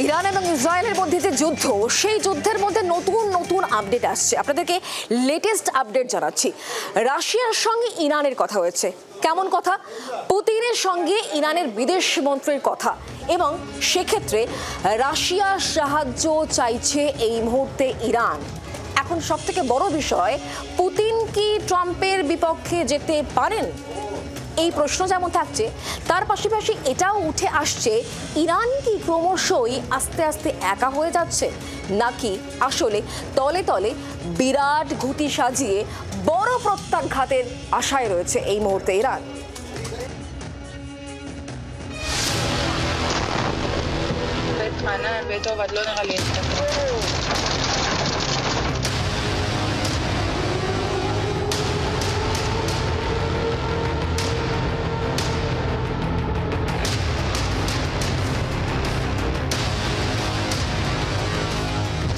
Iran এবং ইসরায়েলের মধ্যে যে যুদ্ধ, সেই যুদ্ধের মধ্যে নতুন নতুন আপডেট আসছে। আপনাদেরকে লেটেস্ট আপডেট জানাচ্ছি। রাশিয়ার সঙ্গে ইরানের কথা হয়েছে। কেমন কথা? পুতিনের সঙ্গে ইরানের বিদেশ মন্ত্রীর কথা, এবং সেক্ষেত্রে রাশিয়ার সাহায্য চাইছে এই মুহূর্তে ইরান। এখন সবথেকে বড় বিষয়, পুতিন কি ট্রাম্পের বিপক্ষে যেতে পারেন? এই প্রশ্ন যেমন থাকছে, তার পাশাপাশি এটাও উঠে আসছে, ইরান কি ক্রমশই আস্তে আস্তে একা হয়ে যাচ্ছে, নাকি আসলে তলে তলে বিরাট ঘুঁটি সাজিয়ে বড় প্রত্যাঘাতের আশায় রয়েছে এই মুহূর্তে ইরান?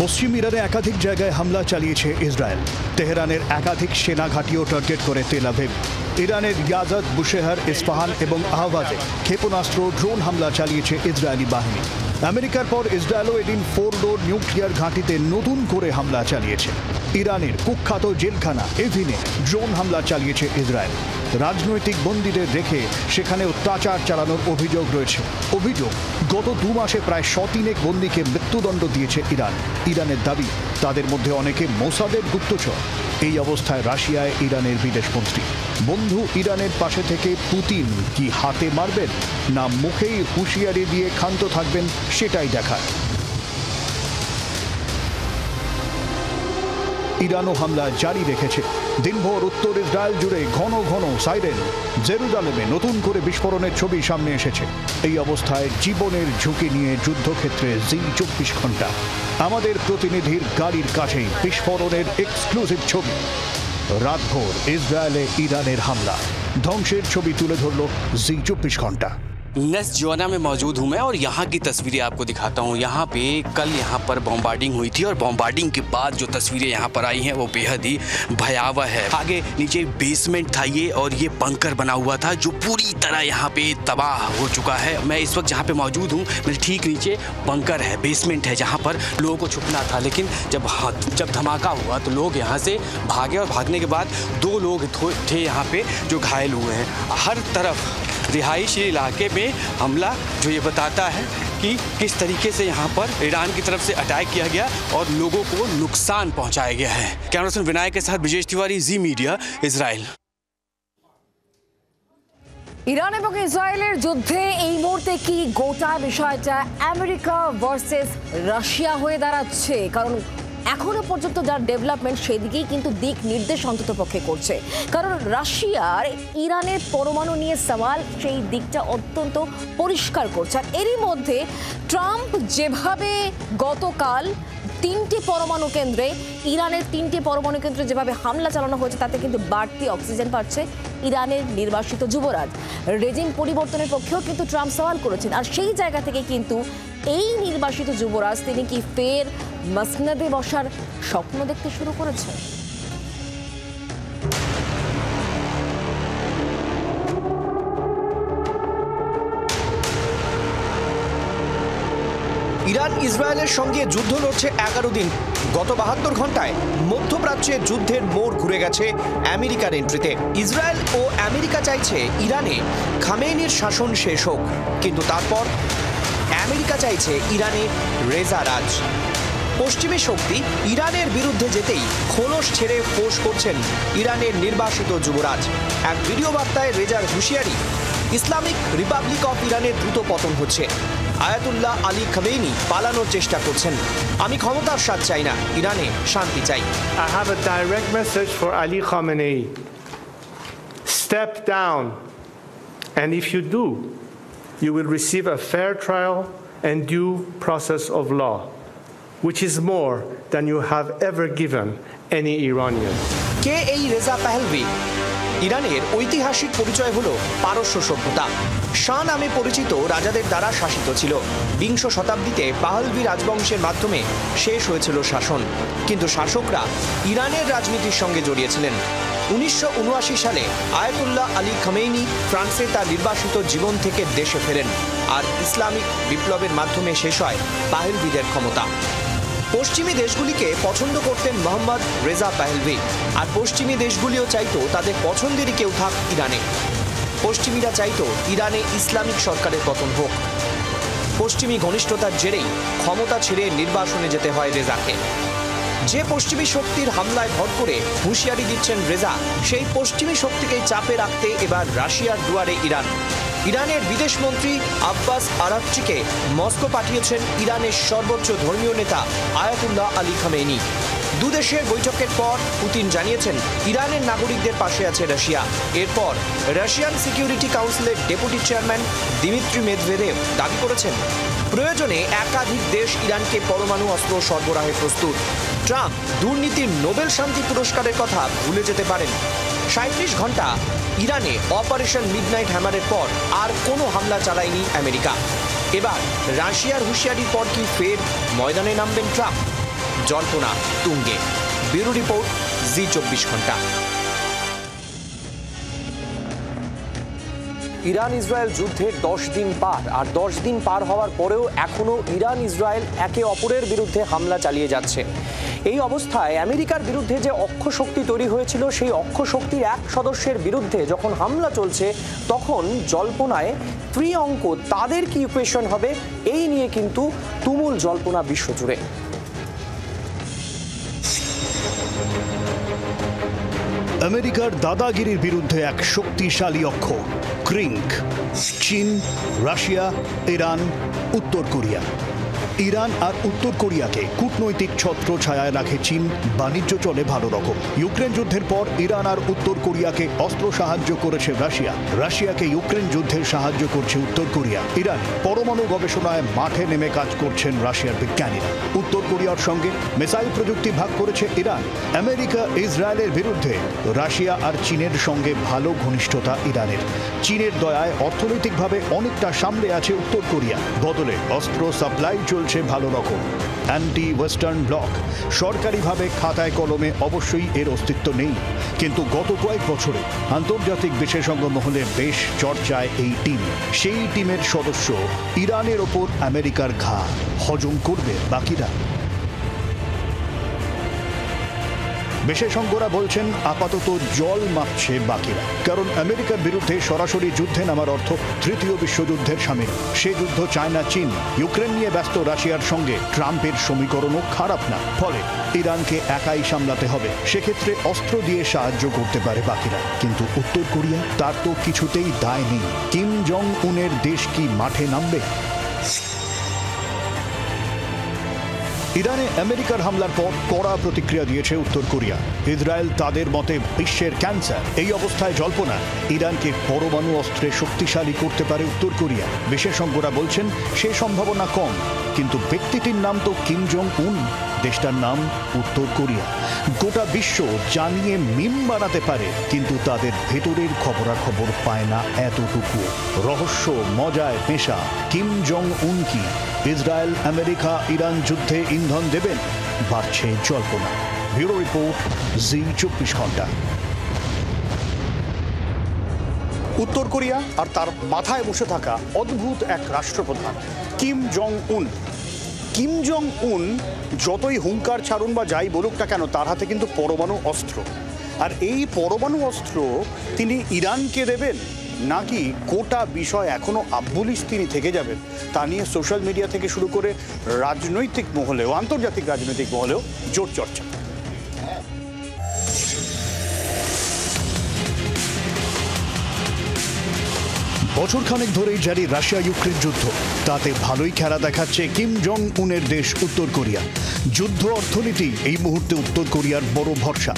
পশ্চিম ইরানে একাধিক জায়গায় হামলা চালিয়েছে ইসরায়েল। তেহরানের একাধিক সেনা ঘাঁটিও টার্গেট করে তেল আভিভ। ইরানের ইয়াজাদ, বুশেহার, ইস্পাহান এবং আহওয়াজে ক্ষেপণাস্ত্র, ড্রোন হামলা চালিয়েছে ইসরায়েলি বাহিনী। আমেরিকার পর ইসরায়েলও এদিন ফোর্ডো নিউক্লিয়ার ঘাঁটিতে নতুন করে হামলা চালিয়েছে। ইরানের কুখ্যাত জেলখানা এভিনে ড্রোন হামলা চালিয়েছে ইসরায়েল। রাজনৈতিক বন্দীদের রেখে সেখানে অত্যাচার চালানোর অভিযোগ রয়েছে। অভিযোগ, গত 2 মাসে প্রায় 103 বন্দীকে মৃত্যুদণ্ড দিয়েছে ইরান। ইরানের দাবি, তাদের মধ্যে অনেকে মোসাদের গুপ্তচর। এই অবস্থায় রাশিয়ায় ইরানের বিদেশমন্ত্রী। বন্ধু ইরানের পাশে থেকে পুতিন কি হাতে মারবেন, না মুখেই হুঁশিয়ারি দিয়ে ক্ষান্ত থাকবেন, সেটাই দেখার। ইরানও হামলা জারি রেখেছে। দিনভর উত্তর ইসরায়েল জুড়ে ঘন ঘন সাইরেন। জেরুজালেমে নতুন করে বিস্ফোরণের ছবি সামনে এসেছে। এই অবস্থায় জীবনের ঝুঁকি নিয়ে যুদ্ধক্ষেত্রে জি 24 ঘন্টা। আমাদের প্রতিনিধির গাড়ির কাছেই বিস্ফোরণের এক্সক্লুসিভ ছবি। রাতভর ইসরায়েলে ইরানের হামলা, ধ্বংসের ছবি তুলে ধরল জি 24 ঘন্টা। नेस्ट जोना में मौजूद हूँ मैं, और यहाँ की तस्वीरें आपको दिखाता हूँ। यहाँ पे कल यहाँ पर बॉम्बार्डिंग हुई थी, और बॉम्बार्डिंग के बाद जो तस्वीरें यहाँ पर आई हैं वो बेहद ही भयावह है। आगे नीचे बेसमेंट था ये, और ये बंकर बना हुआ था जो पूरी तरह यहाँ पे तबाह हो चुका है। मैं इस वक्त जहाँ पे मौजूद हूँ, मेरे ठीक नीचे बंकर है, बेसमेंट है, जहाँ पर लोगों को छुपना था। लेकिन जब धमाका हुआ तो लोग यहाँ से भागे, और भागने के बाद 2 लोग थे यहाँ पे जो घायल हुए हैं। हर तरफ रिहायशी इलाके में हमला, जो ये बताता है कि किस तरीके से यहाँ पर ईरान की तरफ से अटैक किया गया और लोगों को नुकसान पहुँचाया गया है। कैमरा पर्सन विनायक के साथ विजेश तिवारी, जी मीडिया, इजराइल। ইরান এবং ইসরায়েলের যুদ্ধে এই মুহূর্তে কি গোটা বিষয়টা আমেরিকা ভার্সেস রাশিয়া হয়ে দাঁড়াচ্ছে? কারণ এখনো পর্যন্ত যার ডেভেলপমেন্ট, সেদিকেই কিন্তু দিক নির্দেশ অন্তত পক্ষে করছে। কারণ রাশিয়ার ইরানের পরমাণু নিয়ে সওয়াল, সেই দিকটা অত্যন্ত পরিষ্কার করছে। আর এরই মধ্যে ট্রাম্প যেভাবে গতকাল 3টে পরমাণু কেন্দ্রে, ইরানের 3টে পরমাণু কেন্দ্রে যেভাবে হামলা চালানো হয়েছে, তাতে কিন্তু বাড়তি অক্সিজেন পাচ্ছে ইরানের নির্বাসিত যুবরাজ। রেজিম পরিবর্তনের পক্ষেও কিন্তু ট্রাম্প সওয়াল করেছেন। আর সেই জায়গা থেকে কিন্তু এই নির্বাসিত যুবরাজ, তিনি কি ফের মসনদে বসার স্বপ্ন দেখতে শুরু করেছেন? ইরান ইসরায়েলের সঙ্গে যুদ্ধ লড়ছে 11 দিন। গত 72 ঘন্টায় মধ্যপ্রাচ্যে যুদ্ধের মোড় ঘুরে গেছে আমেরিকার এন্ট্রিতে। ইসরায়েল ও আমেরিকা চাইছে ইরানে খামেনির শাসন শেষ হোক, কিন্তু তারপর আমেরিকা চাইছে ইরানে রেজা রাজ। পশ্চিমী শক্তি ইরানের বিরুদ্ধে যেতেই খোলস ছেড়ে ফোঁস করছেন ইরানের নির্বাসিত যুবরাজ। এক ভিডিও বার্তায় রেজার হুঁশিয়ারি, ইসলামিক রিপাবলিক অফ ইরানের দ্রুত পতন হচ্ছে। আয়াতুল্লাহ আলী খামেনি পালানোর চেষ্টা করছেন। আমি ক্ষমতার স্বাদ চাই না, ইরানে শান্তি চাই। I have a direct message for Ali Khamenei. Step down, and if you do, you will receive a fair trial and due process of law, which is more than you have ever given any Iranian. কে এই রেজা পাহলভি? ইরানের ঐতিহাসিক পরিচয় হলো পারস্য সভ্যতা। শাহ নামে পরিচিত রাজাদের দ্বারা শাসিত ছিল। 20 শতাব্দীতে পাহলভি রাজবংশের মাধ্যমে শেষ হয়েছিল শাসন, কিন্তু শাসকরা ইরানের রাজনীতির সঙ্গে জড়িয়েছিলেন। 1979 সালে আয়াতুল্লাহ আলী খামেনি ফ্রান্সে তার নির্বাসিত জীবন থেকে দেশে ফেরেন। আর ইসলামিক বিপ্লবের মাধ্যমে শেষ হয় পাহেলভিদের ক্ষমতা। পশ্চিমী দেশগুলিকে পছন্দ করতেন মোহাম্মদ রেজা পাহেলভি, আর পশ্চিমী দেশগুলিও চাইতো তাদের পছন্দেরই কেউ থাক ইরানে। পশ্চিমীরা চাইতো ইরানে ইসলামিক সরকারের পতন হোক। পশ্চিমী ঘনিষ্ঠতার জেরেই ক্ষমতা ছেড়ে নির্বাসনে যেতে হয় রেজাকে। যে পশ্চিমী শক্তির হামলায় ভর করে হুঁশিয়ারি দিচ্ছেন রেজা, সেই পশ্চিমী শক্তিকে চাপে রাখতে এবার রাশিয়ার দুয়ারে ইরান। ইরানের বিদেশমন্ত্রী আব্বাস আরাকচিকে মস্কো পাঠিয়েছেন ইরানের সর্বোচ্চ ধর্মীয় নেতা আয়াতুল্লাহ আলী খামেনি। দুদেশের বৈঠকের পর পুতিন জানিয়েছেন ইরানের নাগরিকদের পাশে আছে রাশিয়া। এরপর রাশিয়ান সিকিউরিটি কাউন্সিলের ডেপুটি চেয়ারম্যান দিমিত্রি মেদভেদেভ দাবি করেছেন প্রয়োজনে একাধিক দেশ ইরানকে পরমাণু অস্ত্র সরবরাহে প্রস্তুত। ট্রাম্প দুর্নীতির নোবেল শান্তি পুরস্কারের কথা ভুলে যেতে পারেন। 37 ঘন্টা ইরানে অপারেশন মিডনাইট হ্যামারের পর আর কোনো হামলা চালায়নি আমেরিকা। এবার রাশিয়ার হুঁশিয়ারির পর কি ফের ময়দানে নামবেন ট্রাম্প? জল্পনা তুঙ্গে। ব্যুরো রিপোর্ট, জি24 ঘন্টা। ইরান ইসরায়েল যুদ্ধের 10 দিন পার, আর 10 দিন পার হওয়ার পরেও এখনও ইরান ইসরায়েল একে অপরের বিরুদ্ধে হামলা চালিয়ে যাচ্ছে। এই অবস্থায় আমেরিকার বিরুদ্ধে যে অক্ষ শক্তি তৈরি হয়েছিল, সেই অক্ষ শক্তির এক সদস্যের বিরুদ্ধে যখন হামলা চলছে, তখন জল্পনায় ত্রিঅঙ্ক তাদের কি ইকুয়েশন হবে, এই নিয়ে কিন্তু তুমুল জল্পনা বিশ্বজুড়ে। আমেরিকার দাদাগিরির বিরুদ্ধে এক শক্তিশালী অক্ষ, ক্রিঙ্ক। চীন, রাশিয়া, ইরান, উত্তর কোরিয়া। ইরান আর উত্তর কোরিয়াকে কূটনৈতিক ছত্র ছায়ায় রাখে চীন। বাণিজ্য চলে ভালো রকম। ইউক্রেন যুদ্ধের পর ইরান আর উত্তর কোরিয়াকে অস্ত্র সাহায্য করেছে রাশিয়া। রাশিয়াকে ইউক্রেন যুদ্ধে সাহায্য করছে উত্তর কোরিয়া। ইরান পরমাণু গবেষণায় মাঠে নেমে কাজ করছেন রাশিয়ার বিজ্ঞানীরা। উত্তর কোরিয়ার সঙ্গে মিসাইল প্রযুক্তি ভাগ করেছে ইরান। আমেরিকা ইসরায়েলের বিরুদ্ধে রাশিয়া আর চীনের সঙ্গে ভালো ঘনিষ্ঠতা ইরানের। চীনের দয়ায় অর্থনৈতিকভাবে অনেকটা সামলে আছে উত্তর কোরিয়া। বদলে অস্ত্র সাপ্লাই চলছে ভালো রকম। Anti western block. সরকারিভাবে খাতায় কলমে অবশ্যই এর অস্তিত্ব নেই, কিন্তু গত কয়েক বছরে আন্তর্জাতিক বিশেষজ্ঞ মহলে বেশ চর্চায় এই টিম। সেই টিমের সদস্য ইরানের ওপর আমেরিকার ঘা হজম করবে বাকিরা। বিশেষজ্ঞরা বলছেন আপাতত জল মাপছে বাকিরা, কারণ আমেরিকার বিরুদ্ধে সরাসরি যুদ্ধে নামার অর্থ তৃতীয় বিশ্বযুদ্ধের সামিল। সে যুদ্ধ চায় না চীন। ইউক্রেন নিয়ে ব্যস্ত রাশিয়ার সঙ্গে ট্রাম্পের সমীকরণও খারাপ না। ফলে ইরানকে একাই সামলাতে হবে। সেক্ষেত্রে অস্ত্র দিয়ে সাহায্য করতে পারে বাকিরা। কিন্তু উত্তর কোরিয়া, তার তো কিছুতেই দায় নেই। কিম জং উনের দেশ কি মাঠে নামবে? ইরানে আমেরিকার হামলার পর কড়া প্রতিক্রিয়া দিয়েছে উত্তর কোরিয়া। ইসরায়েল তাদের মতে বিশ্বের ক্যান্সার। এই অবস্থায় জল্পনা ইরানকে পরমাণু অস্ত্রে শক্তিশালী করতে পারে উত্তর কোরিয়া। বিশেষজ্ঞরা বলছেন সে সম্ভাবনা কম, কিন্তু ব্যক্তিটির নাম তো কিম জং উন, দেশটার নাম উত্তর কোরিয়া। গোটা বিশ্ব জানিয়ে মিম বানাতে পারে, কিন্তু তাদের ভেতরের খবরাখবর পায় না এতটুকু। রহস্য মজায় মেশা। কিম জং উন কি ইসরায়েল আমেরিকা ইরান যুদ্ধে ইন্ধন দেবেন? বাড়ছে জল্পনা। ব্যুরো রিপোর্ট, জি24 ঘন্টা। উত্তর কোরিয়া আর তার মাথায় বসে থাকা অদ্ভুত এক রাষ্ট্রপ্রধান কিম জং উন। কিম জং উন যতই হুঙ্কার ছাড়ুন বা যাই বলুক না কেন, তার হাতে কিন্তু পরমাণু অস্ত্র। আর এই পরমাণু অস্ত্র তিনি ইরানকে দেবেন, নাকি গোটা বিষয় এখনও আব্বুলিশ তিনি থেকে যাবেন, তা নিয়ে সোশ্যাল মিডিয়া থেকে শুরু করে রাজনৈতিক মহলেও, আন্তর্জাতিক রাজনৈতিক মহলেও জোর চর্চা। বছরখানেক ধরেই জারি রাশিয়া ইউক্রেন যুদ্ধ। তাতে ভালোই খেলা দেখাচ্ছে কিম জং উনের দেশ উত্তর কোরিয়া। যুদ্ধ অর্থনীতি এই মুহূর্তে উত্তর কোরিয়ার বড় ভরসা।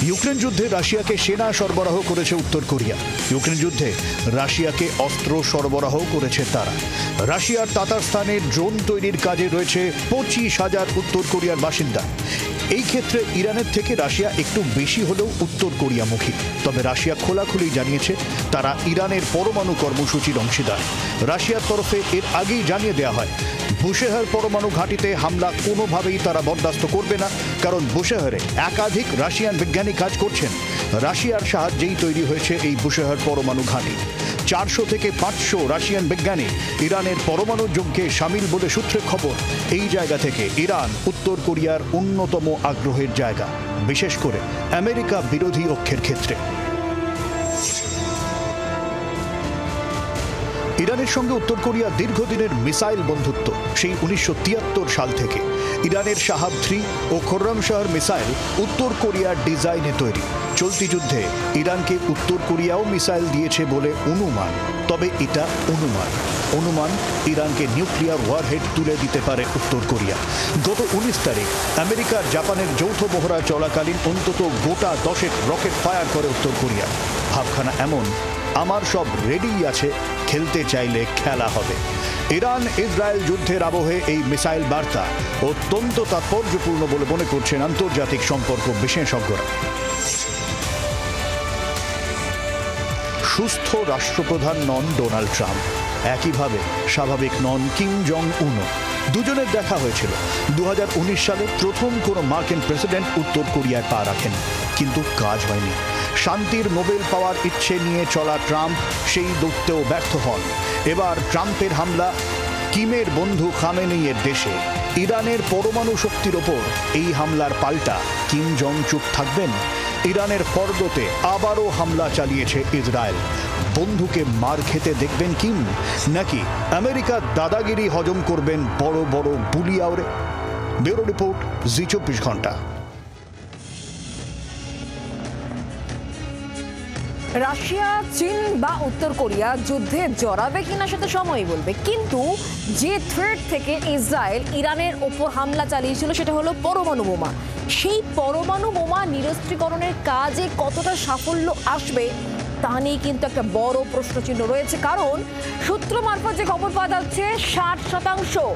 ইউক্রেন যুদ্ধে রাশিয়াকে সেনা সরবরাহ করেছে উত্তর কোরিয়া। ইউক্রেন যুদ্ধে রাশিয়াকে অস্ত্র সরবরাহ করেছে তারা। রাশিয়ার তাতারস্তানে ড্রোন তৈরির কাজে রয়েছে 25,000 উত্তর কোরিয়ার বাসিন্দা। এই ক্ষেত্রে ইরানের থেকে রাশিয়া একটু বেশি হলেও উত্তর কোরিয়ামুখী। তবে রাশিয়া খোলাখুলি জানিয়েছে তারা ইরানের পরমাণু কর্মসূচির অংশীদার। রাশিয়ার তরফে এর আগেই জানিয়ে দেওয়া হয় বুশেহর পরমাণু ঘাঁটিতে হামলা কোনোভাবেই তারা বরদাস্ত করবে না, কারণ বুশেহরে একাধিক রাশিয়ান বিজ্ঞানী কাজ করছেন। রাশিয়ার সাহায্যেই তৈরি হয়েছে এই বুশেহর পরমাণু ঘাঁটি। 400 থেকে 500 রাশিয়ান বিজ্ঞানী ইরানের পরমাণু যজ্ঞে সামিল বলে সূত্রের খবর। এই জায়গা থেকে ইরান উত্তর কোরিয়ার অন্যতম আগ্রহের জায়গা, বিশেষ করে আমেরিকা বিরোধী অক্ষের ক্ষেত্রে। ইরানের সঙ্গে উত্তর কোরিয়া দীর্ঘদিনের মিসাইল বন্ধুত্ব, সেই 1973 সাল থেকে। ইরানের শাহাব 3 ও খোর্রামশাহর মিসাইল উত্তর কোরিয়ার ডিজাইনে তৈরি। চলতি যুদ্ধে ইরানকে উত্তর কোরিয়াও মিসাইল দিয়েছে বলে অনুমান, তবে এটা অনুমান ইরানকে নিউক্লিয়ার ওয়ারহেড তুলে দিতে পারে উত্তর কোরিয়া। গত 19 তারিখ আমেরিকার জাপানের যৌথ মহড়া চলাকালীন অন্তত গোটা 10 রকেট ফায়ার করে উত্তর কোরিয়া। ভাবখানা এমন, আমার সব রেডি আছে, খেলতে চাইলে খেলা হবে। ইরান ইসরায়েল যুদ্ধের আবহে এই মিসাইল বার্তা অত্যন্ত তাৎপর্যপূর্ণ বলে মনে করছেন আন্তর্জাতিক সম্পর্ক বিশেষজ্ঞরা। সুস্থ রাষ্ট্রপ্রধান নন ডোনাল্ড ট্রাম্প, একইভাবে স্বাভাবিক নন কিম জং উনও। দুজনের দেখা হয়েছিল 2019 সালে। প্রথম কোনো মার্কিন প্রেসিডেন্ট উত্তর কোরিয়ায় পা রাখেন, কিন্তু কাজ হয়নি। শান্তির নোবেল পাওয়ার ইচ্ছে নিয়ে চলা ট্রাম্প সেই দৌত্যেও ব্যর্থ হন। এবার ট্রাম্পের হামলা কিমের বন্ধু খামেনেইয়ের দেশে। ইরানের পরমাণু শক্তির ওপর এই হামলার পাল্টা কিম জং চুপ থাকবেন? ইরানের ফর্দোতে আবারও হামলা চালিয়েছে ইসরায়েল। বন্ধুকে মার খেতে দেখবেন কিম, নাকি আমেরিকার দাদাগিরি হজম করবেন বড় বড় বুলি আওড়ে? ব্যুরো রিপোর্ট, জি 24 ঘন্টা। রাশিয়া, চীন বা উত্তর কোরিয়া যুদ্ধে জড়াবে কিনা সেটা সময়ই বলবে, কিন্তু যে থ্রেট থেকে ইসরায়েল ইরানের ওপর হামলা চালিয়েছিল সেটা হলো পরমাণু বোমা। সেই পরমাণু বোমা নিরস্ত্রীকরণের কাজে কতটা সাফল্য আসবে তা নিয়ে কিন্তু একটা বড় প্রশ্নচিহ্ন রয়েছে। কারণ সূত্র মারফত যে খবর পাওয়া যাচ্ছে, 60%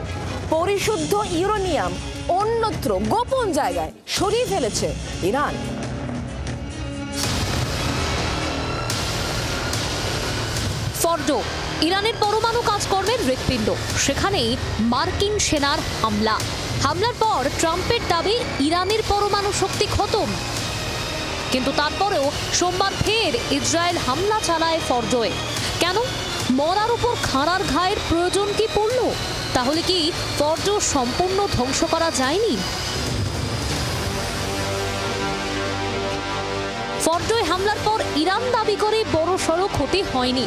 পরিশুদ্ধ ইউরেনিয়াম অন্যত্র গোপন জায়গায় সরিয়ে ফেলেছে ইরান। ফর্ডো, ইরানের পরমাণু কাজকর্মের হৃৎপিণ্ড, সেখানেই মার্কিন সেনার হামলার পর ট্রাম্পের দাবি ইরানের পরমাণু শক্তি খতম। কিন্তু তারপরেও সোমবার ফের ইসরায়েল হামলা চালায় ফর্ডোয়। কেন? মরার উপর খাঁড়ার ঘায়ের প্রয়োজন কি পড়ল? তাহলে কি ফর্ডো সম্পূর্ণ ধ্বংস করা যায়নি? ফর্ডোয় হামলার পর ইরান দাবি করে বড় সড়ো ক্ষতি হয়নি।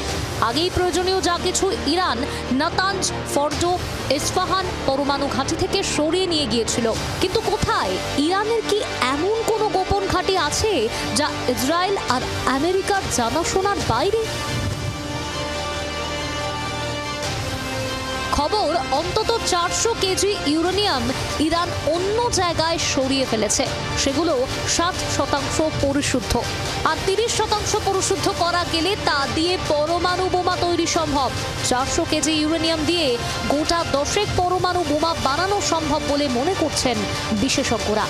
আগেই প্রয়োজনীয় যা কিছু ইরান নাতাঞ্জ, ফর্ডো, ইস্পাহান পরমাণু ঘাঁটি থেকে সরিয়ে নিয়ে গিয়েছিল। কিন্তু কোথায়? ইরানের কি এমন কোনো গোপন ঘাঁটি আছে যা ইসরায়েল আর আমেরিকার জানাশোনার বাইরে? খবর, অন্তত 400 কেজি ইউরেনিয়াম ইরান অন্য জায়গায় সরিয়ে ফেলেছে। সেগুলো 60% পরিশুদ্ধ, আর 30% পরিশুদ্ধ করা গেলে তা দিয়ে পরমাণু বোমা তৈরি সম্ভব। 400 কেজি ইউরেনিয়াম দিয়ে গোটা 10 পরমাণু বোমা বানানো সম্ভব বলে মনে করছেন বিশেষজ্ঞরা।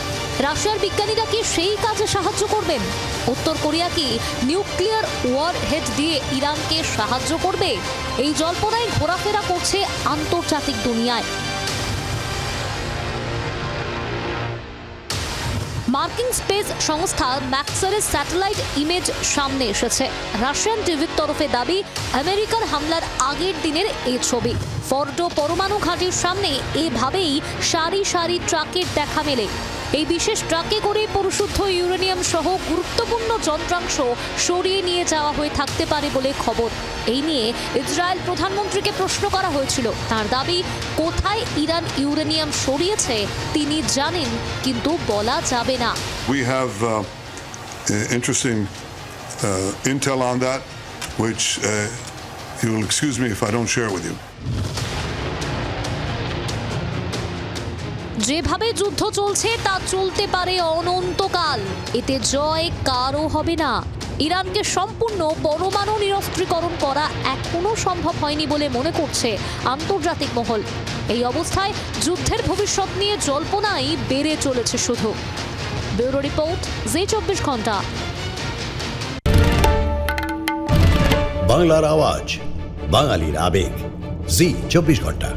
রাশিয়ার বিজ্ঞানীরা কি সেই কাজে সাহায্য করবেন? উত্তর কোরিয়া কি নিউক্লিয়ার ওয়ারহেড দিয়ে ইরানকে সাহায্য করবে? এই জল্পনায় ঘোরাফেরা করছে আন্তর্জাতিক দুনিয়ায়। মার্কিন স্পেস সংস্থা ম্যাক্সারের স্যাটেলাইট ইমেজ সামনে এসেছে। রাশিয়ান টিভির তরফে দাবি, আমেরিকার হামলার আগের দিনের এই ছবি। ফর্ডো পরমাণু ঘাঁটির সামনে এভাবেই সারি সারি ট্রাকের দেখা মেলে। এই বিশেষ ট্রাকে করে পরিশুদ্ধ ইউরেনিয়াম সহ গুরুত্বপূর্ণ যন্ত্রাংশ সরিয়ে নিয়ে যাওয়া হয়ে থাকতে পারে বলে খবর। এই নিয়ে ইসরায়েল প্রধানমন্ত্রীকে প্রশ্ন করা হয়েছিল। তার দাবি, কোথায় ইরান ইউরেনিয়াম সরিয়েছে তিনি জানেন, কিন্তু বলা যাবে না। We have interesting intel on that, which you will excuse me if I don't share with you. যেভাবে যুদ্ধ চলছে তা চলতে পারে অনন্তকাল। এতে জয় কারও হবে না। ইরানকে সম্পূর্ণ পরমাণু নিরস্ত্রীকরণ করা এখনো সম্ভব হয়নি বলে মনে করছে আন্তর্জাতিক মহল। এই অবস্থায় যুদ্ধের ভবিষ্যৎ নিয়ে জল্পনাই বেড়ে চলেছে শুধু। ব্যুরো রিপোর্ট, জি 24 ঘন্টা। বাংলার আওয়াজ, বাঙালির আবেগ, জি 24 ঘন্টা।